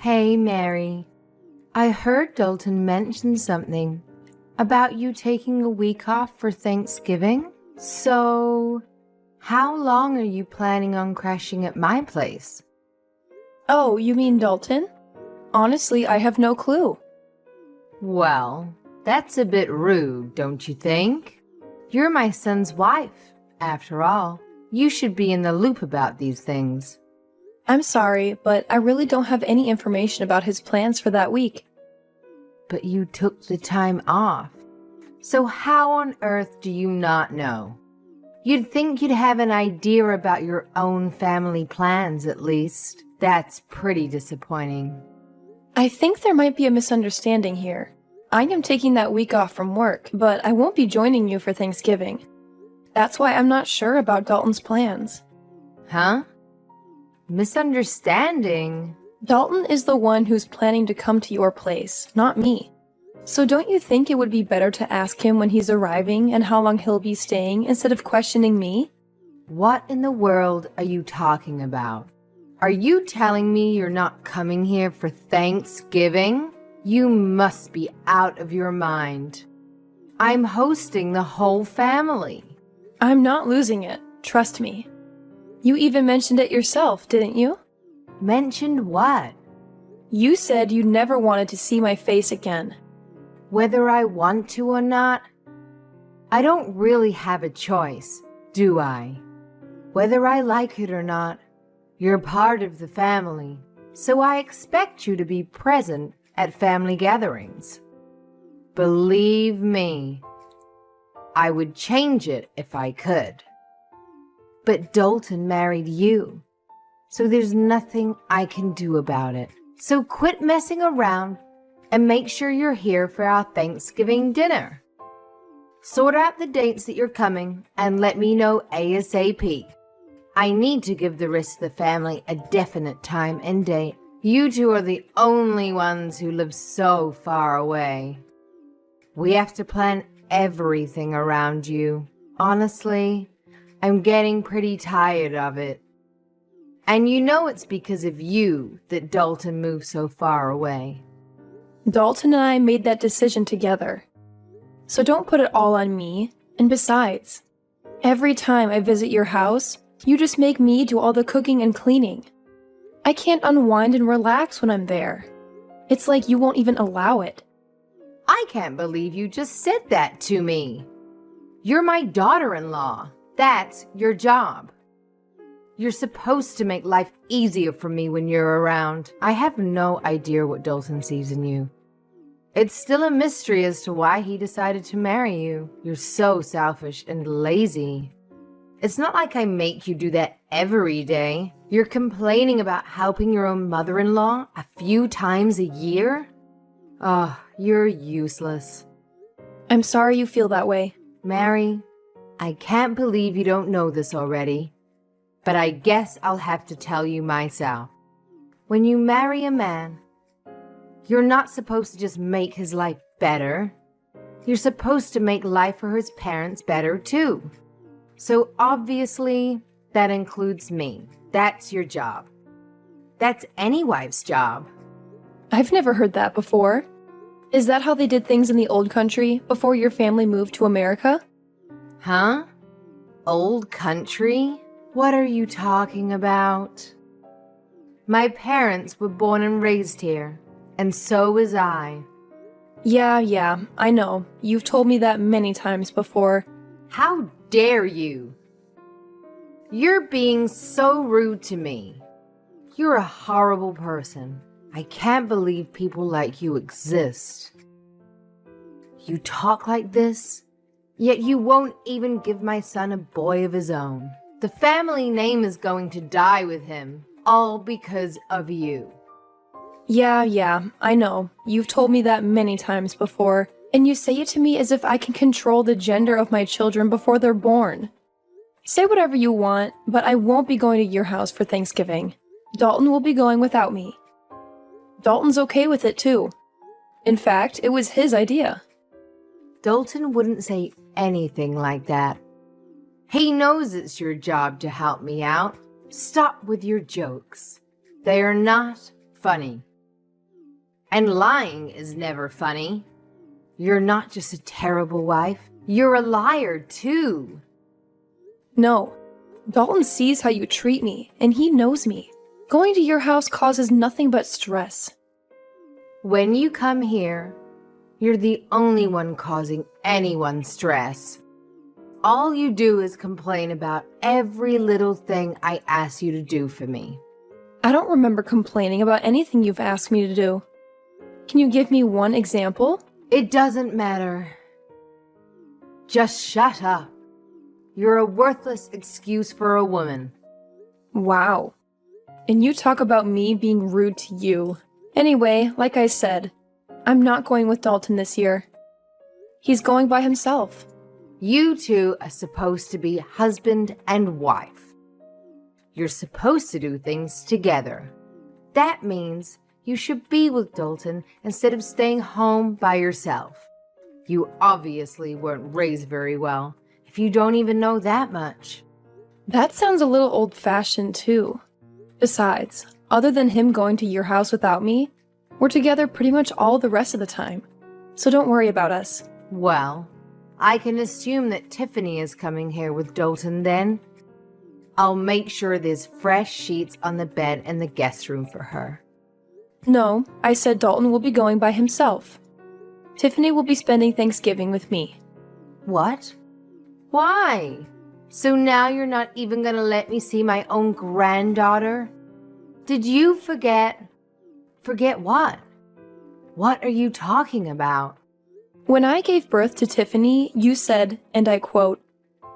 Hey, Mary. I heard Dalton mention something about you taking a week off for Thanksgiving. So, how long are you planning on crashing at my place? Oh, you mean Dalton? Honestly, I have no clue. Well, that's a bit rude, don't you think? You're my son's wife, after all. You should be in the loop about these things. I'm sorry, but I really don't have any information about his plans for that week. But you took the time off. So how on earth do you not know? You'd think you'd have an idea about your own family plans, at least. That's pretty disappointing. I think there might be a misunderstanding here. I am taking that week off from work, but I won't be joining you for Thanksgiving. That's why I'm not sure about Dalton's plans. Huh? Misunderstanding? Dalton is the one who's planning to come to your place, not me. So don't you think it would be better to ask him when he's arriving and how long he'll be staying instead of questioning me? What in the world are you talking about? Are you telling me you're not coming here for Thanksgiving? You must be out of your mind. I'm hosting the whole family. I'm not losing it, trust me. You even mentioned it yourself, didn't you? Mentioned what? You said you never wanted to see my face again. Whether I want to or not? I don't really have a choice, do I? Whether I like it or not, you're part of the family, so I expect you to be present at family gatherings. Believe me, I would change it if I could. But Dalton married you, so there's nothing I can do about it. So quit messing around and make sure you're here for our Thanksgiving dinner. Sort out the dates that you're coming and let me know ASAP. I need to give the rest of the family a definite time and date. You two are the only ones who live so far away. We have to plan everything around you. Honestly, I'm getting pretty tired of it. And you know it's because of you that Dalton moved so far away. Dalton and I made that decision together. So don't put it all on me. And besides, every time I visit your house, you just make me do all the cooking and cleaning. I can't unwind and relax when I'm there. It's like you won't even allow it. I can't believe you just said that to me. You're my daughter-in-law. That's your job. You're supposed to make life easier for me when you're around. I have no idea what Dalton sees in you. It's still a mystery as to why he decided to marry you. You're so selfish and lazy. It's not like I make you do that every day. You're complaining about helping your own mother-in-law a few times a year? Oh, you're useless. I'm sorry you feel that way. Mary, I can't believe you don't know this already, but I guess I'll have to tell you myself. When you marry a man, you're not supposed to just make his life better. You're supposed to make life for his parents better too. So obviously, that includes me. That's your job. That's any wife's job. I've never heard that before. Is that how they did things in the old country before your family moved to America? Huh? Old country? What are you talking about? My parents were born and raised here, and so was I. Yeah, I know. You've told me that many times before. How dare you? You're being so rude to me. You're a horrible person. I can't believe people like you exist. You talk like this, yet you won't even give my son a boy of his own. The family name is going to die with him, all because of you. Yeah, I know. You've told me that many times before, and you say it to me as if I can control the gender of my children before they're born. Say whatever you want, but I won't be going to your house for Thanksgiving. Dalton will be going without me. Dalton's okay with it too. In fact, it was his idea. Dalton wouldn't say anything like that. He knows it's your job to help me out. Stop with your jokes. They are not funny. And lying is never funny. You're not just a terrible wife, you're a liar too. No. Dalton sees how you treat me, and he knows me. Going to your house causes nothing but stress. When you come here, you're the only one causing anyone stress. All you do is complain about every little thing I ask you to do for me. I don't remember complaining about anything you've asked me to do. Can you give me one example? It doesn't matter. Just shut up. You're a worthless excuse for a woman. Wow. And you talk about me being rude to you. Anyway, like I said, I'm not going with Dalton this year. He's going by himself. You two are supposed to be husband and wife. You're supposed to do things together. That means you should be with Dalton instead of staying home by yourself. You obviously weren't raised very well, if you don't even know that much. That sounds a little old-fashioned too. Besides, other than him going to your house without me, we're together pretty much all the rest of the time. So don't worry about us. Well, I can assume that Tiffany is coming here with Dalton then. I'll make sure there's fresh sheets on the bed in the guest room for her. No, I said Dalton will be going by himself. Tiffany will be spending Thanksgiving with me. What? Why? So now you're not even gonna let me see my own granddaughter? Did you forget? Forget what? What are you talking about? When I gave birth to Tiffany, you said, and I quote,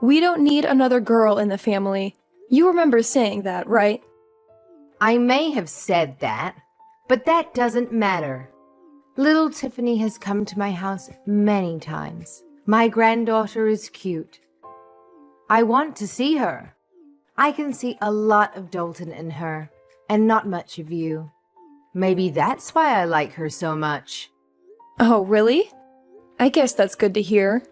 "We don't need another girl in the family." You remember saying that, right? I may have said that, but that doesn't matter. Little Tiffany has come to my house many times. My granddaughter is cute. I want to see her. I can see a lot of Dalton in her, and not much of you. Maybe that's why I like her so much. Oh, really? I guess that's good to hear.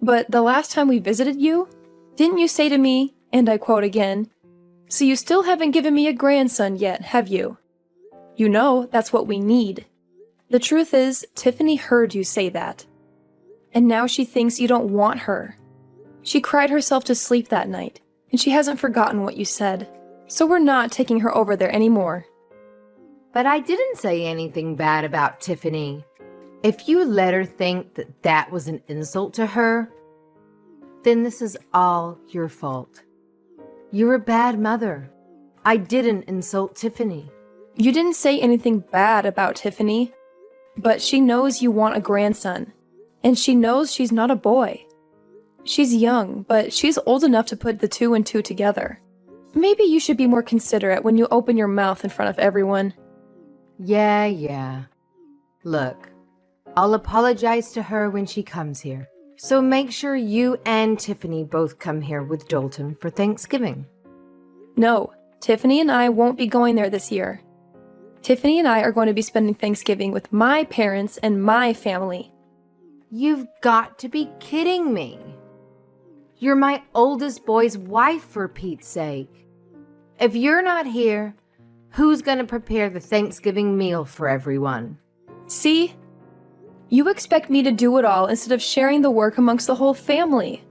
But the last time we visited you, didn't you say to me, and I quote again, "So you still haven't given me a grandson yet, have you?" You know, that's what we need. The truth is, Tiffany heard you say that. And now she thinks you don't want her. She cried herself to sleep that night, and she hasn't forgotten what you said. So we're not taking her over there anymore. But I didn't say anything bad about Tiffany. If you let her think that that was an insult to her, then this is all your fault. You're a bad mother. I didn't insult Tiffany. You didn't say anything bad about Tiffany, but she knows you want a grandson, and she knows she's not a boy. She's young, but she's old enough to put the two and two together. Maybe you should be more considerate when you open your mouth in front of everyone. Yeah. Look, I'll apologize to her when she comes here. So make sure you and Tiffany both come here with Dalton for Thanksgiving. No, Tiffany and I won't be going there this year. Tiffany and I are going to be spending Thanksgiving with my parents and my family. You've got to be kidding me. You're my oldest boy's wife, for Pete's sake. If you're not here, who's going to prepare the Thanksgiving meal for everyone? See? You expect me to do it all instead of sharing the work amongst the whole family.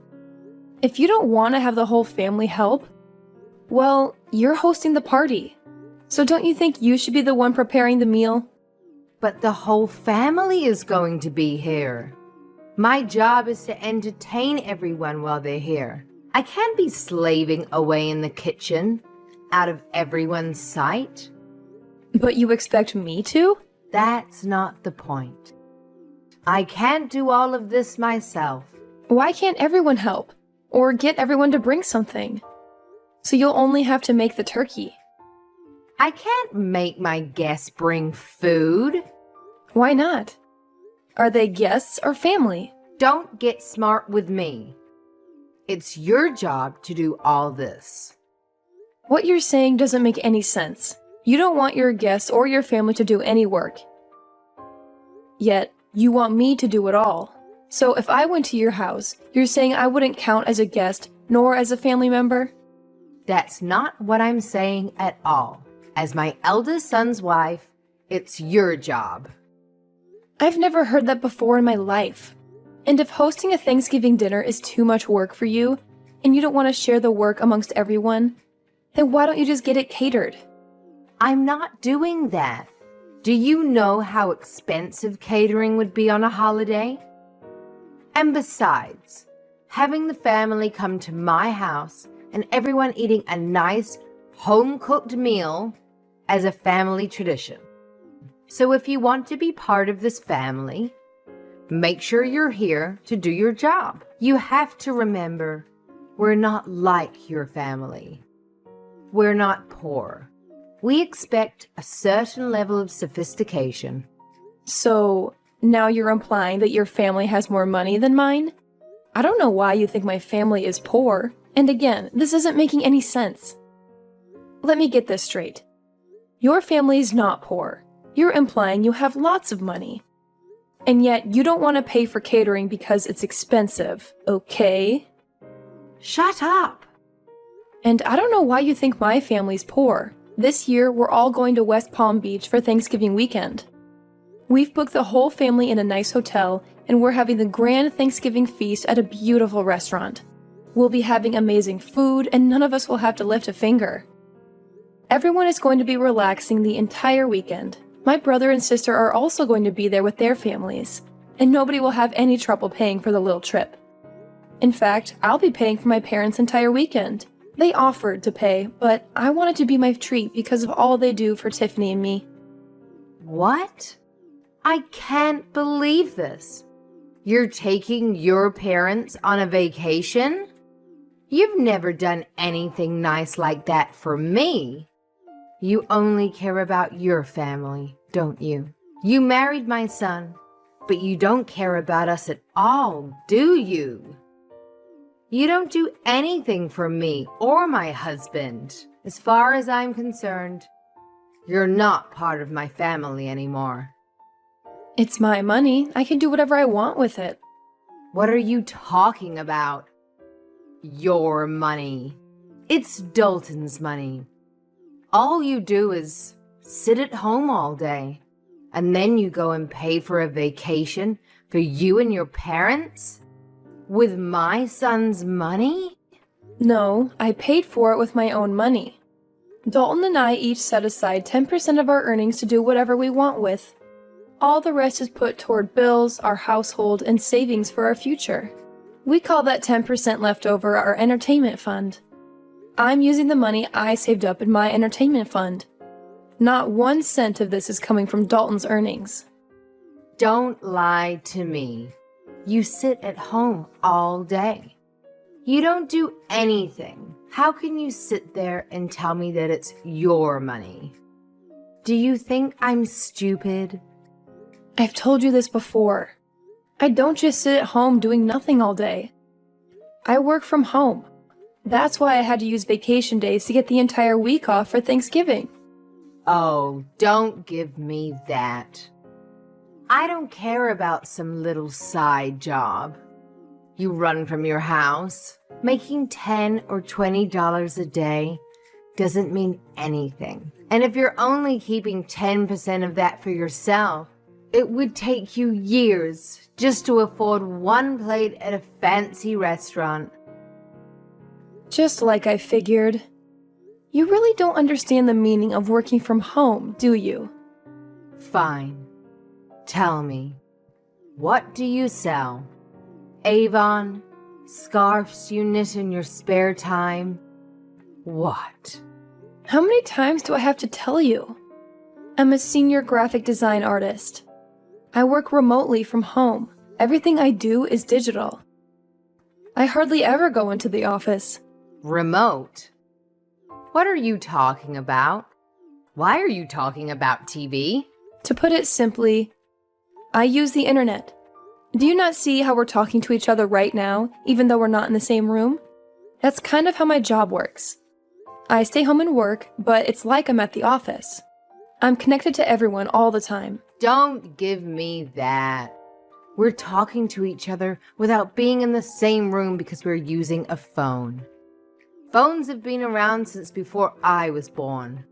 If you don't want to have the whole family help, well, you're hosting the party. So don't you think you should be the one preparing the meal? But the whole family is going to be here. My job is to entertain everyone while they're here. I can't be slaving away in the kitchen, out of everyone's sight. But you expect me to? That's not the point. I can't do all of this myself. Why can't everyone help? Or get everyone to bring something? So you'll only have to make the turkey. I can't make my guests bring food. Why not? Are they guests or family? Don't get smart with me. It's your job to do all this. What you're saying doesn't make any sense. You don't want your guests or your family to do any work. Yet, you want me to do it all. So if I went to your house, you're saying I wouldn't count as a guest nor as a family member? That's not what I'm saying at all. As my eldest son's wife, It's your job. I've never heard that before in my life. And if hosting a Thanksgiving dinner is too much work for you, and you don't want to share the work amongst everyone, then why don't you just get it catered? I'm not doing that. Do you know how expensive catering would be on a holiday? And besides, having the family come to my house and everyone eating a nice, home-cooked meal as a family tradition. So if you want to be part of this family, make sure you're here to do your job. You have to remember, we're not like your family. We're not poor. We expect a certain level of sophistication. So, now you're implying that your family has more money than mine? I don't know why you think my family is poor. And again, this isn't making any sense. Let me get this straight. Your family's not poor. You're implying you have lots of money. And yet, you don't want to pay for catering because it's expensive, okay? Shut up! And I don't know why you think my family's poor. This year, we're all going to West Palm Beach for Thanksgiving weekend. We've booked the whole family in a nice hotel, and we're having the grand Thanksgiving feast at a beautiful restaurant. We'll be having amazing food, and none of us will have to lift a finger. Everyone is going to be relaxing the entire weekend. My brother and sister are also going to be there with their families, and nobody will have any trouble paying for the little trip. In fact, I'll be paying for my parents' entire weekend. They offered to pay, but I wanted to be my treat because of all they do for Tiffany and me. What? I can't believe this. You're taking your parents on a vacation? You've never done anything nice like that for me. You only care about your family, don't you? You married my son, but you don't care about us at all, do you? You don't do anything for me or my husband. As far as I'm concerned, you're not part of my family anymore. It's my money. I can do whatever I want with it. What are you talking about? Your money. It's Dalton's money. All you do is sit at home all day, and then you go and pay for a vacation for you and your parents? With my son's money? No, I paid for it with my own money. Dalton and I each set aside 10% of our earnings to do whatever we want with. All the rest is put toward bills, our household, and savings for our future. We call that 10% left over our entertainment fund. I'm using the money I saved up in my entertainment fund. Not 1 cent of this is coming from Dalton's earnings. Don't lie to me. You sit at home all day. You don't do anything. How can you sit there and tell me that it's your money? Do you think I'm stupid? I've told you this before. I don't just sit at home doing nothing all day. I work from home. That's why I had to use vacation days to get the entire week off for Thanksgiving. Oh, don't give me that. I don't care about some little side job. You run from your house. Making $10 or $20 a day doesn't mean anything. And if you're only keeping 10% of that for yourself, it would take you years just to afford one plate at a fancy restaurant. Just like I figured. You really don't understand the meaning of working from home, do you? Fine. Tell me, what do you sell? Avon? Scarves you knit in your spare time? What? How many times do I have to tell you? I'm a senior graphic design artist. I work remotely from home. Everything I do is digital. I hardly ever go into the office. Remote? What are you talking about? Why are you talking about TV? To put it simply, I use the internet. Do you not see how we're talking to each other right now, even though we're not in the same room? That's kind of how my job works. I stay home and work, but it's like I'm at the office. I'm connected to everyone all the time. Don't give me that. We're talking to each other without being in the same room because we're using a phone. Phones have been around since before I was born.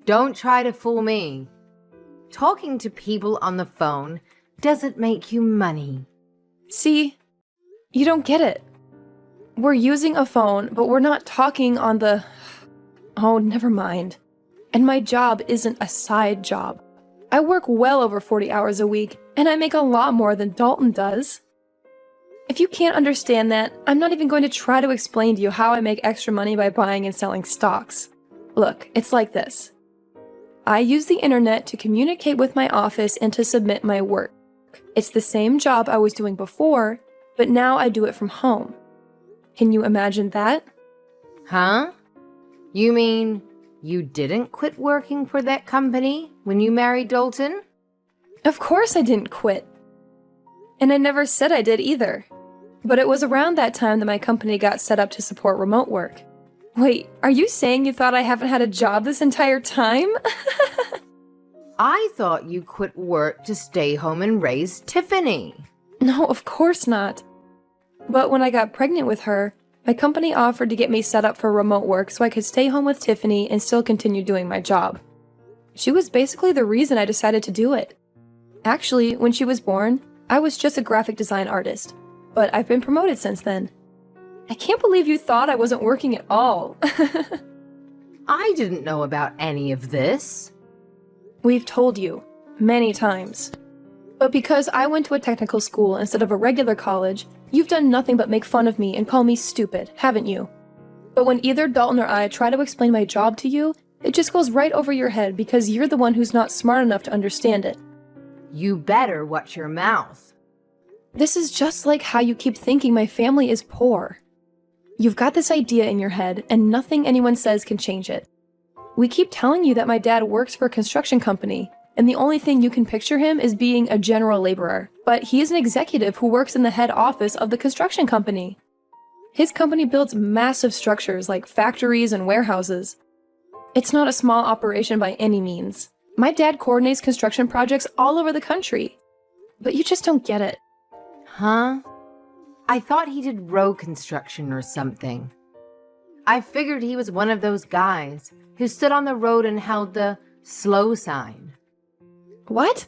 Don't try to fool me. talking to people on the phone doesn't make you money. See, you don't get it. We're using a phone, but we're not talking on the... Oh, never mind. And my job isn't a side job. I work well over 40 hours a week, and I make a lot more than Dalton does. If you can't understand that, I'm not even going to try to explain to you how I make extra money by buying and selling stocks. Look, it's like this. I use the internet to communicate with my office and to submit my work. It's the same job I was doing before, but now I do it from home. Can you imagine that? Huh? You mean you didn't quit working for that company when you married Dalton? Of course I didn't quit. And I never said I did either. But it was around that time that my company got set up to support remote work. Wait, are you saying you thought I haven't had a job this entire time? I thought you quit work to stay home and raise Tiffany. No, of course not. But when I got pregnant with her, my company offered to get me set up for remote work so I could stay home with Tiffany and still continue doing my job. She was basically the reason I decided to do it. Actually, when she was born, I was just a graphic design artist, but I've been promoted since then. I can't believe you thought I wasn't working at all. I didn't know about any of this. We've told you, many times. But because I went to a technical school instead of a regular college, you've done nothing but make fun of me and call me stupid, haven't you? But when either Dalton or I try to explain my job to you, it just goes right over your head because you're the one who's not smart enough to understand it. You better watch your mouth. This is just like how you keep thinking my family is poor. You've got this idea in your head, and nothing anyone says can change it. We keep telling you that my dad works for a construction company, and the only thing you can picture him is being a general laborer. But he is an executive who works in the head office of the construction company. His company builds massive structures like factories and warehouses. It's not a small operation by any means. My dad coordinates construction projects all over the country. But you just don't get it. Huh? I thought he did road construction or something. I figured he was one of those guys who stood on the road and held the slow sign. What?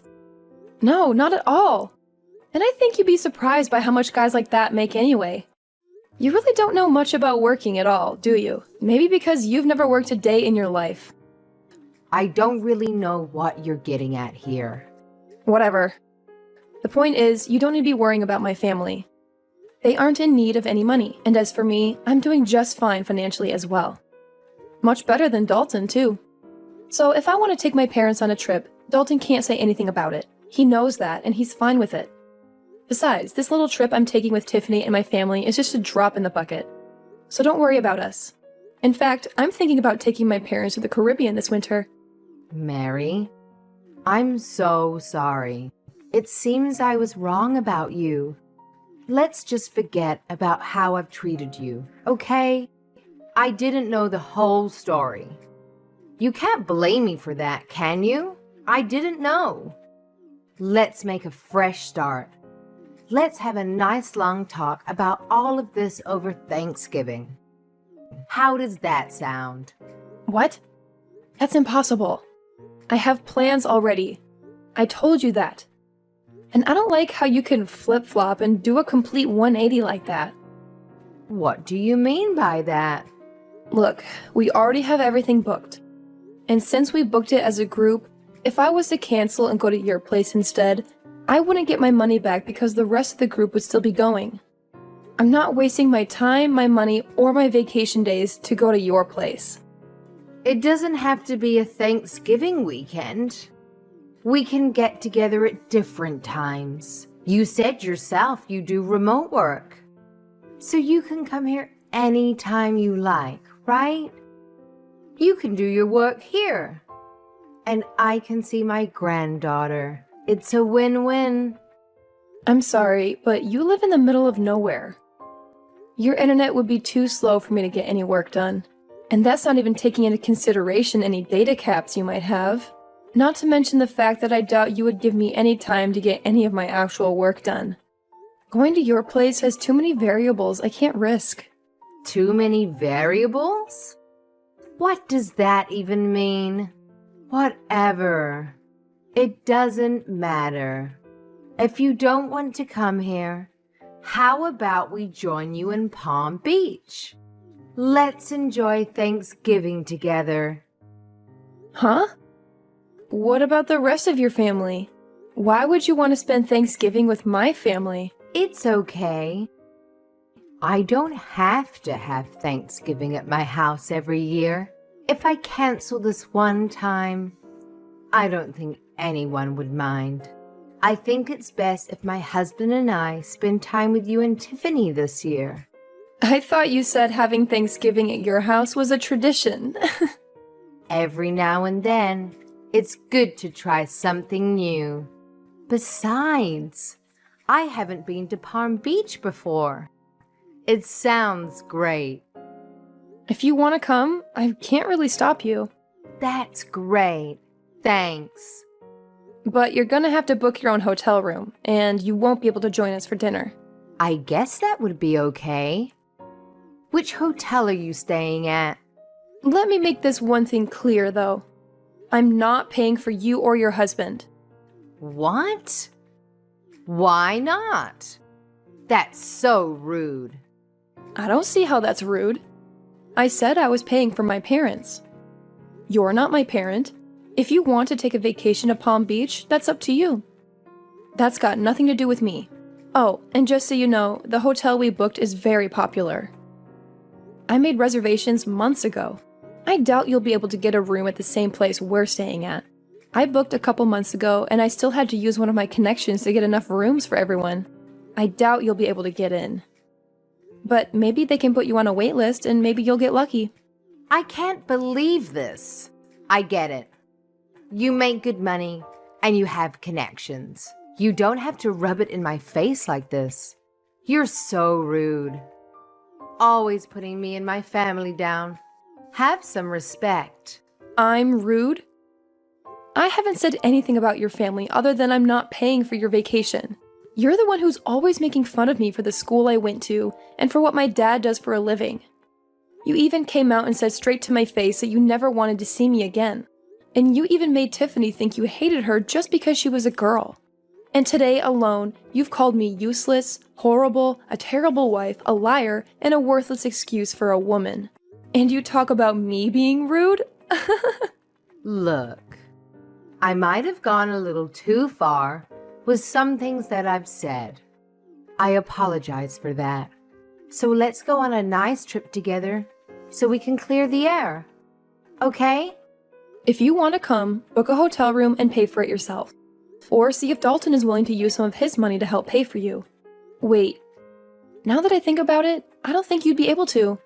No, not at all. And I think you'd be surprised by how much guys like that make anyway. You really don't know much about working at all, do you? Maybe because you've never worked a day in your life. I don't really know what you're getting at here. Whatever. The point is, you don't need to be worrying about my family. They aren't in need of any money, and as for me, I'm doing just fine financially as well. Much better than Dalton, too. So if I want to take my parents on a trip, Dalton can't say anything about it. He knows that, and he's fine with it. Besides, this little trip I'm taking with Tiffany and my family is just a drop in the bucket. So don't worry about us. In fact, I'm thinking about taking my parents to the Caribbean this winter. Mary, I'm so sorry. It seems I was wrong about you. Let's just forget about how I've treated you, okay? I didn't know the whole story. You can't blame me for that, can you? I didn't know. Let's make a fresh start. Let's have a nice long talk about all of this over Thanksgiving. How does that sound? What? That's impossible. I have plans already. I told you that. And I don't like how you can flip-flop and do a complete 180 like that. What do you mean by that? Look, we already have everything booked. And since we booked it as a group, if I was to cancel and go to your place instead, I wouldn't get my money back because the rest of the group would still be going. I'm not wasting my time, my money, or my vacation days to go to your place. It doesn't have to be a Thanksgiving weekend. We can get together at different times. You said yourself you do remote work. So you can come here anytime you like, right? You can do your work here. And I can see my granddaughter. It's a win-win. I'm sorry, but you live in the middle of nowhere. Your internet would be too slow for me to get any work done. And that's not even taking into consideration any data caps you might have. Not to mention the fact that I doubt you would give me any time to get any of my actual work done. Going to your place has too many variables I can't risk. Too many variables? What does that even mean? Whatever. It doesn't matter. If you don't want to come here, how about we join you in Palm Beach? Let's enjoy Thanksgiving together. Huh? What about the rest of your family? Why would you want to spend Thanksgiving with my family? It's okay. I don't have to have Thanksgiving at my house every year. If I cancel this one time, I don't think anyone would mind. I think it's best if my husband and I spend time with you and Tiffany this year. I thought you said having Thanksgiving at your house was a tradition. Every now and then, it's good to try something new. Besides, I haven't been to Palm Beach before. It sounds great. If you want to come, I can't really stop you. That's great. Thanks. But you're gonna have to book your own hotel room, and you won't be able to join us for dinner. I guess that would be okay. Which hotel are you staying at? Let me make this one thing clear, though. I'm not paying for you or your husband. What? Why not? That's so rude. I don't see how that's rude. I said I was paying for my parents. You're not my parent. If you want to take a vacation to Palm Beach, that's up to you. That's got nothing to do with me. Oh, and just so you know, the hotel we booked is very popular. I made reservations months ago. I doubt you'll be able to get a room at the same place we're staying at. I booked a couple months ago, and I still had to use one of my connections to get enough rooms for everyone. I doubt you'll be able to get in. But maybe they can put you on a wait list, and maybe you'll get lucky. I can't believe this. I get it. You make good money, and you have connections. You don't have to rub it in my face like this. You're so rude. Always putting me and my family down. Have some respect. I'm rude? I haven't said anything about your family other than I'm not paying for your vacation. You're the one who's always making fun of me for the school I went to and for what my dad does for a living. You even came out and said straight to my face that you never wanted to see me again. And you even made Tiffany think you hated her just because she was a girl. And today alone, you've called me useless, horrible, a terrible wife, a liar, and a worthless excuse for a woman. And you talk about me being rude? Look, I might have gone a little too far with some things that I've said. I apologize for that. So let's go on a nice trip together so we can clear the air. Okay? If you want to come, book a hotel room and pay for it yourself. Or see if Dalton is willing to use some of his money to help pay for you. Wait, now that I think about it, I don't think you'd be able to.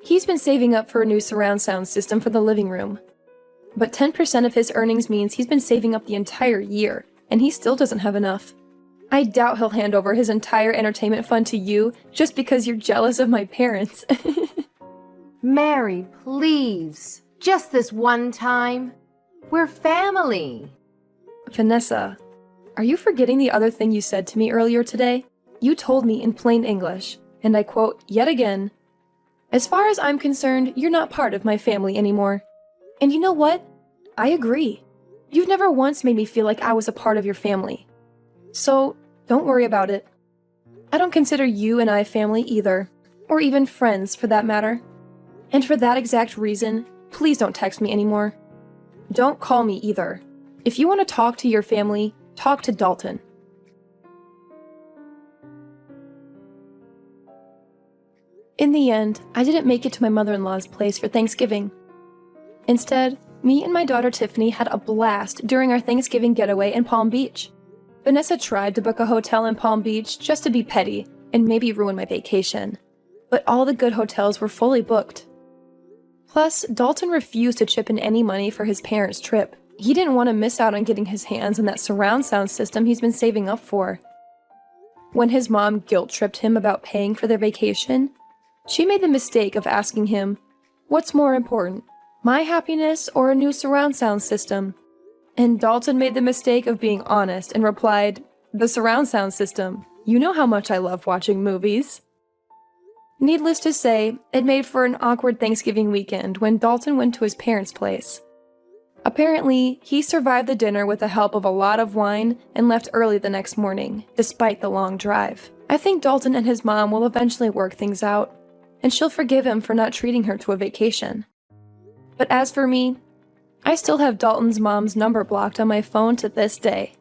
He's been saving up for a new surround sound system for the living room. But 10% of his earnings means he's been saving up the entire year, and he still doesn't have enough. I doubt he'll hand over his entire entertainment fund to you just because you're jealous of my parents. Mary, please. Just this one time. We're family. Vanessa, are you forgetting the other thing you said to me earlier today? You told me in plain English, and I quote yet again, "As far as I'm concerned, you're not part of my family anymore." And you know what? I agree. You've never once made me feel like I was a part of your family. So, don't worry about it. I don't consider you and I family either, or even friends for that matter. And for that exact reason, please don't text me anymore. Don't call me either. If you want to talk to your family, talk to Dalton. In the end, I didn't make it to my mother-in-law's place for Thanksgiving. Instead, me and my daughter Tiffany had a blast during our Thanksgiving getaway in Palm Beach. Vanessa tried to book a hotel in Palm Beach just to be petty and maybe ruin my vacation. But all the good hotels were fully booked. Plus, Dalton refused to chip in any money for his parents' trip. He didn't want to miss out on getting his hands on that surround sound system he's been saving up for. When his mom guilt-tripped him about paying for their vacation, she made the mistake of asking him, "What's more important, my happiness or a new surround sound system?" And Dalton made the mistake of being honest and replied, "The surround sound system. You know how much I love watching movies." Needless to say, it made for an awkward Thanksgiving weekend when Dalton went to his parents' place. Apparently, he survived the dinner with the help of a lot of wine and left early the next morning, despite the long drive. I think Dalton and his mom will eventually work things out, and she'll forgive him for not treating her to a vacation. But as for me, I still have Dalton's mom's number blocked on my phone to this day.